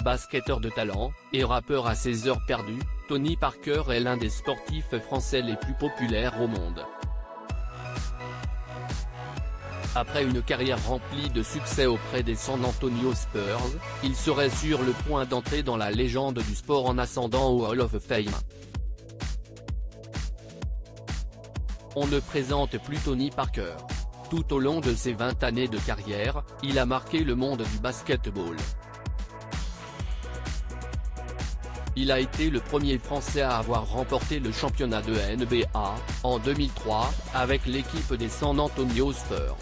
basketteur de talent, et rappeur à ses heures perdues, Tony Parker est l'un des sportifs français les plus populaires au monde. Après une carrière remplie de succès auprès des San Antonio Spurs, il serait sur le point d'entrer dans la légende du sport en ascendant au Hall of Fame. On ne présente plus Tony Parker. Tout au long de ses 20 années de carrière, il a marqué le monde du basketball. Il a été le premier Français à avoir remporté le championnat de NBA, en 2003, avec l'équipe des San Antonio Spurs.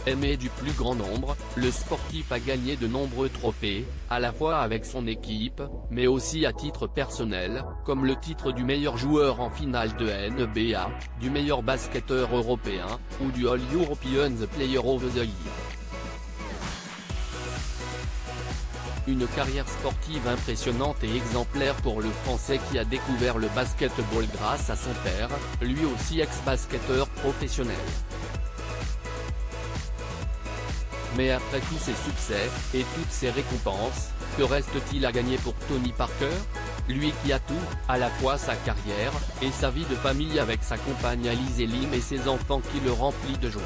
Aimé du plus grand nombre, le sportif a gagné de nombreux trophées, à la fois avec son équipe, mais aussi à titre personnel, comme le titre du meilleur joueur en finale de NBA, du meilleur basketteur européen, ou du All European Player of the Year. Une carrière sportive impressionnante et exemplaire pour le Français qui a découvert le basketball grâce à son père, lui aussi ex-basketteur professionnel. Mais après tous ces succès, et toutes ces récompenses, que reste-t-il à gagner pour Tony Parker? Lui qui a tout, à la fois sa carrière, et sa vie de famille avec sa compagne Alizé Lim et ses enfants qui le remplissent de joie.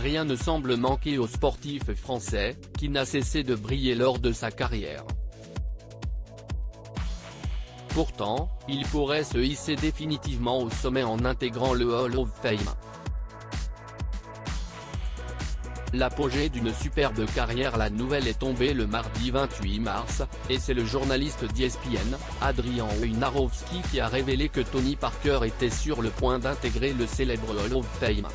Rien ne semble manquer au sportif français, qui n'a cessé de briller lors de sa carrière. Pourtant, il pourrait se hisser définitivement au sommet en intégrant le Hall of Fame. L'apogée d'une superbe carrière. La nouvelle est tombée le mardi 28 mars, et c'est le journaliste d'ESPN, Adrian Wojnarowski qui a révélé que Tony Parker était sur le point d'intégrer le célèbre Hall of Fame.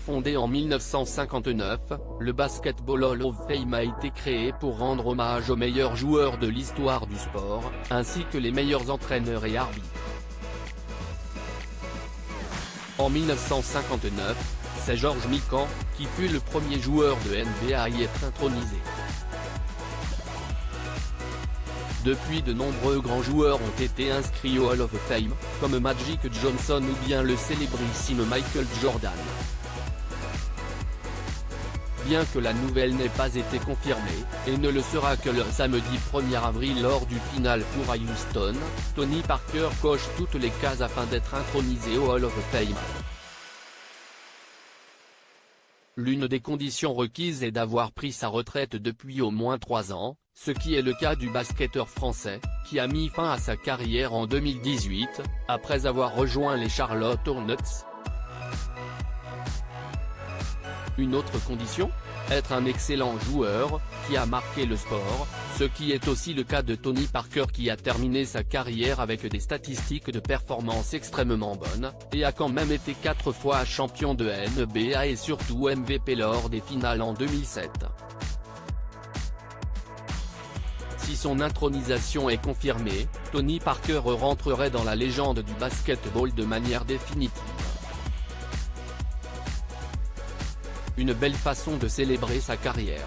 Fondé en 1959, le Basketball Hall of Fame a été créé pour rendre hommage aux meilleurs joueurs de l'histoire du sport, ainsi que les meilleurs entraîneurs et arbitres. En 1959, c'est George Mikan, qui fut le premier joueur de NBA à y être intronisé. Depuis, de nombreux grands joueurs ont été inscrits au Hall of Fame, comme Magic Johnson ou bien le célébrissime Michael Jordan. Bien que la nouvelle n'ait pas été confirmée, et ne le sera que le samedi 1er avril lors du final pour à Houston, Tony Parker coche toutes les cases afin d'être intronisé au Hall of Fame. L'une des conditions requises est d'avoir pris sa retraite depuis au moins 3 ans, ce qui est le cas du basketteur français, qui a mis fin à sa carrière en 2018, après avoir rejoint les Charlotte Hornets. Une autre condition? Être un excellent joueur, qui a marqué le sport, ce qui est aussi le cas de Tony Parker qui a terminé sa carrière avec des statistiques de performance extrêmement bonnes, et a quand même été 4 fois champion de NBA et surtout MVP lors des finales en 2007. Si son intronisation est confirmée, Tony Parker rentrerait dans la légende du basketball de manière définitive. Une belle façon de célébrer sa carrière.